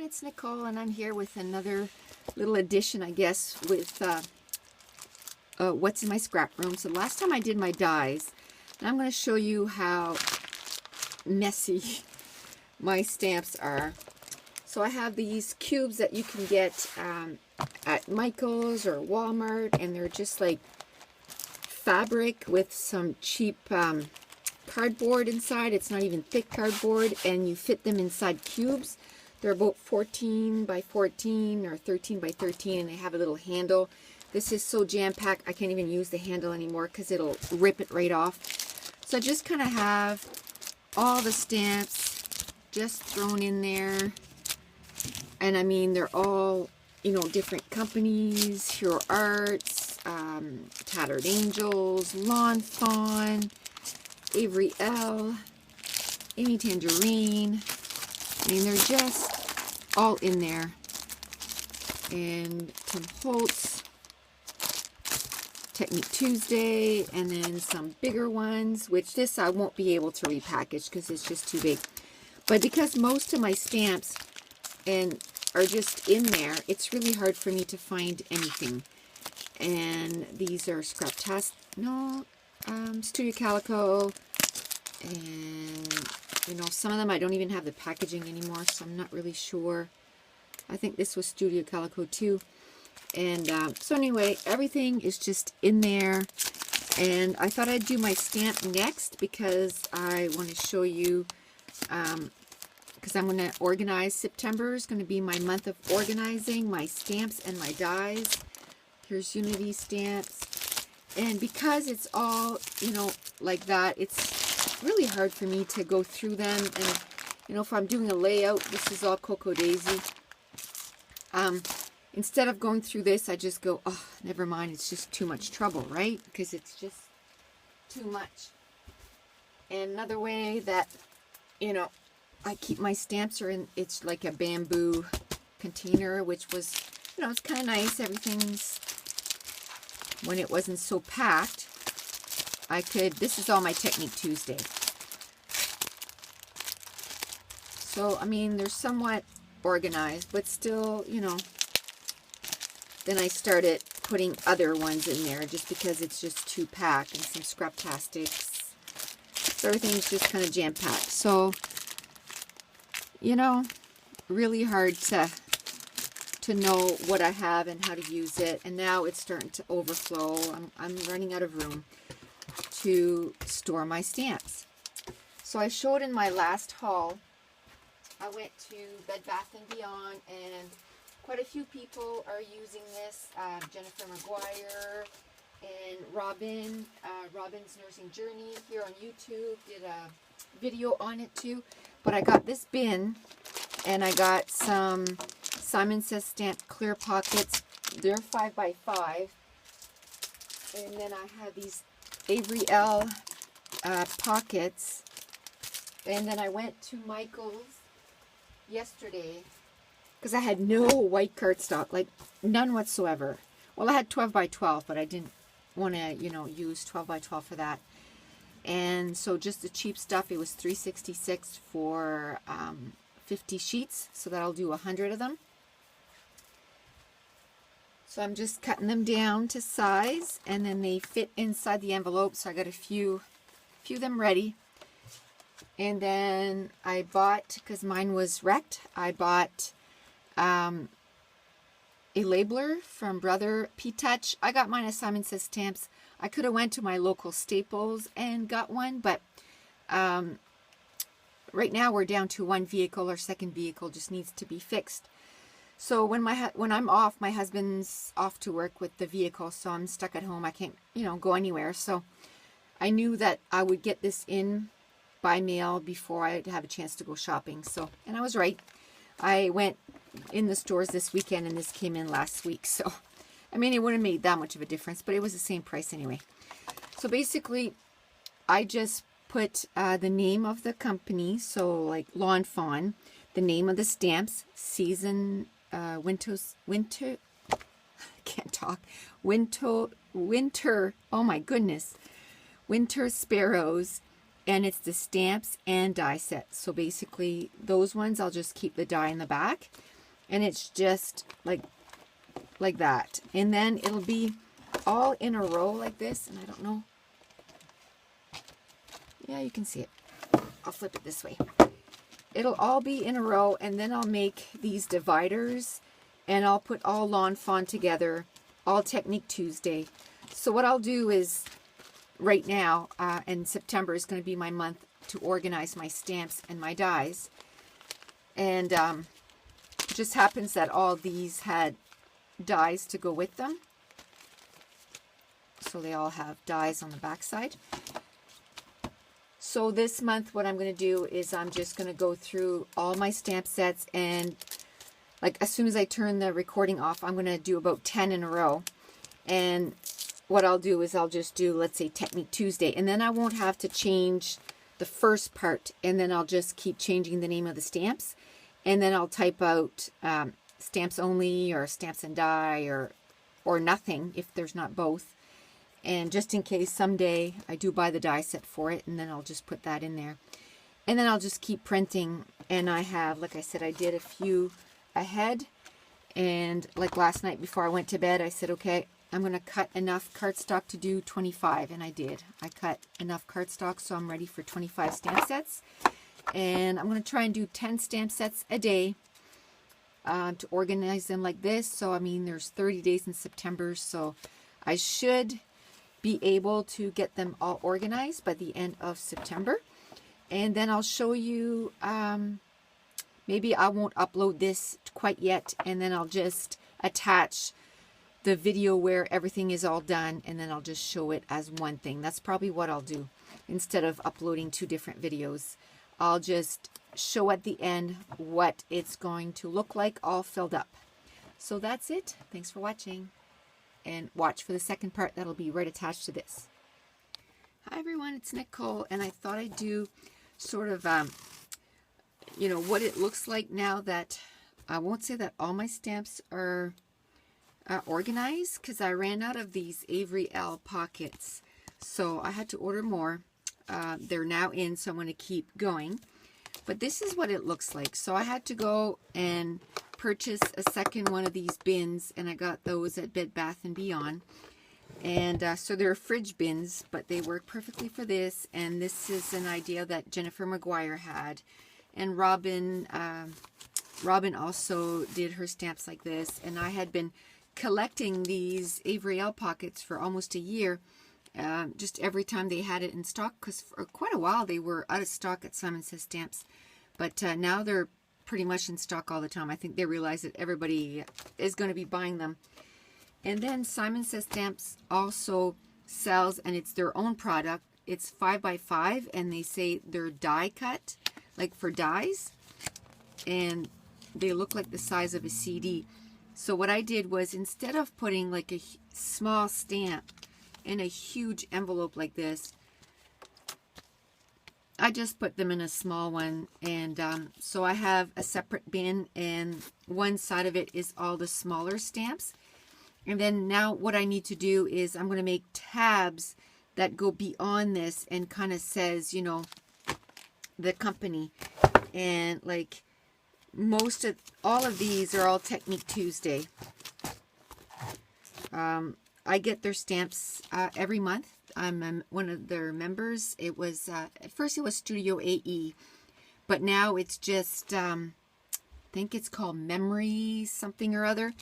it's Nicole, and I'm here with another little addition, I guess, with what's in my scrap room. So last time I did my dies, and I'm going to show you how messy my stamps are. So I have these cubes that you can get at Michael's or Walmart, and they're just like fabric with some cheap cardboard inside. It's not even thick cardboard, and you fit them inside cubes. They're about 14 by 14 or 13 by 13, and they have a little handle. This is so jam-packed, I can't even use the handle anymore because it'll rip it right off. So I just kind of have all the stamps just thrown in there. And I mean, they're all, you know, different companies, Hero Arts, Tattered Angels, Lawn Fawn, Avery Elle, Amy Tangerine. I mean, they're just all in there. And Tim Holtz, Technique Tuesday, and then some bigger ones, which this I won't be able to repackage because it's just too big. But because most of my stamps are just in there, it's really hard for me to find anything. And these are Studio Calico, and you know, some of them I don't even have the packaging anymore, so I'm not really sure. I think this was Studio Calico too. And so anyway, everything is just in there. And I thought I'd do my stamp next because I want to show you, because I'm going to organize. September is going to be my month of organizing my stamps and my dies. Here's Unity stamps. And because it's all, you know, like that, it's really hard for me to go through them. And, you know, if I'm doing a layout, this is all Cocoa Daisy. Instead of going through this, I just go, oh, never mind, it's just too much trouble, right? Because it's just too much. And another way that, you know, I keep my stamps are in, it's like a bamboo container, which was, you know, it's kind of nice. Everything's, when it wasn't so packed, I could, this is all my Technique Tuesday. So, I mean, they're somewhat organized, but still, you know. Then I started putting other ones in there just because it's just too packed, and some scrap-tastics. So everything's just kind of jam-packed. So, you know, really hard to know what I have and how to use it. And now it's starting to overflow. I'm running out of room to store my stamps. So I showed in my last haul, I went to Bed Bath & Beyond, and quite a few people are using this. Jennifer McGuire and Robin, Robin's Nursing Journey here on YouTube did a video on it too. But I got this bin, and I got some Simon Says Stamped clear pockets. They're 5 by 5. And then I have these Avery Elle Pockets. And then I went to Michael's yesterday because I had no white cardstock, like none whatsoever. Well, I had 12 by 12, but I didn't want to, you know, use 12 by 12 for that. And so just the cheap stuff, it was $3.66 for 50 sheets, so that'll do 100 of them. So I'm just cutting them down to size, and then they fit inside the envelope, so I got a few of them ready. And then I bought, because mine was wrecked, I bought a labeler from Brother P-Touch. I got mine at Simon Says Stamps. I could have went to my local Staples and got one, but right now we're down to one vehicle. Our second vehicle just needs to be fixed. So when I'm off, my husband's off to work with the vehicle, so I'm stuck at home. I can't, you know, go anywhere. So I knew that I would get this in by mail before I'd have a chance to go shopping. So, and I was right. I went in the stores this weekend, and this came in last week. So, I mean, it wouldn't have made that much of a difference, but it was the same price anyway. So basically, I just put the name of the company, so like Lawn Fawn, the name of the stamps, season, winter, can't talk, winter, oh my goodness, winter sparrows, and it's the stamps and die set. So basically those ones I'll just keep the die in the back, And it's just like that. And then it'll be all in a row like this. And I don't know. Yeah, you can see it. I'll flip it this way. It'll all be in a row, and then I'll make these dividers, and I'll put all Lawn Fawn together, all Technique Tuesday. So what I'll do is, right now, and September is going to be my month to organize my stamps and my dies. And it just happens that all these had dies to go with them. So they all have dies on the back side. So this month, what I'm going to do is I'm just going to go through all my stamp sets, and like as soon as I turn the recording off, I'm going to do about 10 in a row. And what I'll do is I'll just do, let's say, Technique Tuesday, and then I won't have to change the first part, and then I'll just keep changing the name of the stamps, and then I'll type out stamps only or stamps and die or nothing if there's not both. And just in case someday I do buy the die set for it, and then I'll just put that in there. And then I'll just keep printing. And I have, like I said, I did a few ahead. And like last night before I went to bed, I said, okay, I'm going to cut enough cardstock to do 25. And I did. I cut enough cardstock, so I'm ready for 25 stamp sets. And I'm going to try and do 10 stamp sets a day to organize them like this. So, I mean, there's 30 days in September, so I should be able to get them all organized by the end of September. And then I'll show you, maybe I won't upload this quite yet, and then I'll just attach the video where everything is all done, and then I'll just show it as one thing. That's probably what I'll do. Instead of uploading 2 different videos, I'll just show at the end what it's going to look like all filled up. So that's it. Thanks for watching. And watch for the second part that'll be right attached to this. Hi everyone, it's Nicole, and I thought I'd do sort of, you know, what it looks like now that, I won't say that all my stamps are organized, because I ran out of these Avery Elle Pockets, so I had to order more. They're now in, so I'm going to keep going. But this is what it looks like. So I had to go and purchase a second one of these bins, and I got those at Bed Bath & Beyond. And so they're fridge bins, but they work perfectly for this. And this is an idea that Jennifer McGuire had. And Robin also did her stamps like this. And I had been collecting these Avery Elle Pockets for almost a year. Just every time they had it in stock, because for quite a while they were out of stock at Simon Says Stamps. But now they're pretty much in stock all the time. I think they realize that everybody is going to be buying them. And then Simon Says Stamps also sells, and it's their own product. It's 5x5, and they say they're die cut, like for dies. And they look like the size of a CD. So what I did was, instead of putting like a small stamp in a huge envelope like this, I just put them in a small one. And so I have a separate bin, and one side of it is all the smaller stamps. And then now what I need to do is I'm going to make tabs that go beyond this and kind of says, you know, the company. And like all of these are all Technique Tuesday. I get their stamps every month. I'm one of their members. It was, at first it was Studio AE, but now it's just, I think it's called Memory something or other.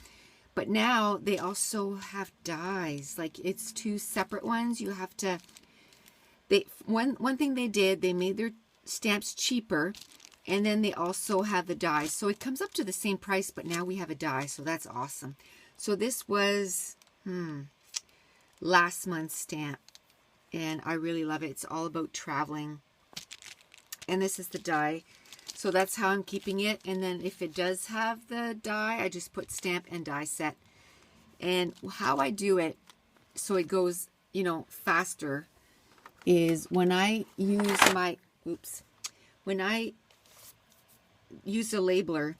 But now they also have dies. Like, it's 2 separate ones. You have to, one thing they did, they made their stamps cheaper, and then they also have the dies. So it comes up to the same price, but now we have a die, so that's awesome. So this was, last month's stamp, and I really love it. It's all about traveling. And this is the die. So that's how I'm keeping it. And then if it does have the die, I just put stamp and die set. And how I do it so it goes, you know, faster is when I use my, when I use a labeler,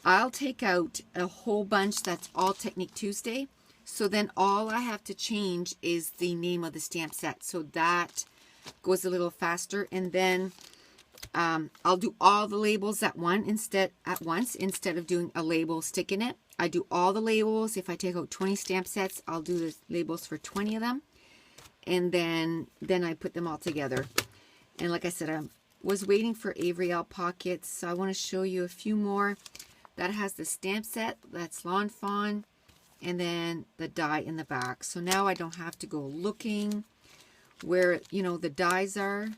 I'll take out a whole bunch that's all Technique Tuesday. So then all I have to change is the name of the stamp set. So that goes a little faster. And then I'll do all the labels at once instead of doing a label stick in it. I do all the labels. If I take out 20 stamp sets, I'll do the labels for 20 of them, and then I put them all together. And like I said, I was waiting for Avery Elle Pockets, so I want to show you a few more. That has the stamp set, that's Lawn Fawn, and then the die in the back. So now I don't have to go looking where, you know, the dies are.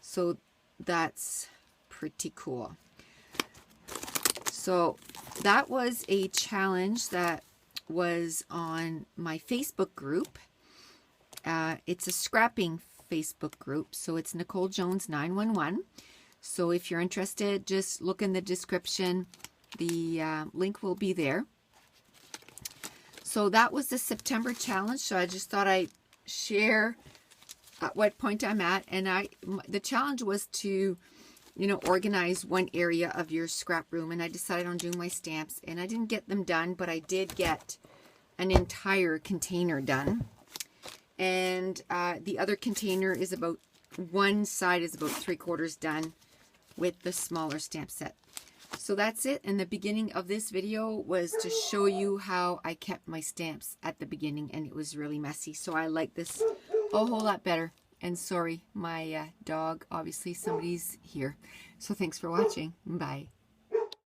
So that's pretty cool. So that was a challenge that was on my Facebook group. It's a scrapping Facebook group, so it's Nicole Jones 911. So if you're interested, just look in the description. The link will be there. So that was the September challenge. So I just thought I'd share at what point I'm at. And the challenge was to, you know, organize one area of your scrap room. And I decided on doing my stamps. And I didn't get them done, but I did get an entire container done. And the other container is about, one side is about 3/4 done with the smaller stamp set. So that's it. And the beginning of this video was to show you how I kept my stamps at the beginning, and it was really messy. So I like this a whole lot better. And sorry, my dog, obviously somebody's here. So thanks for watching. Bye.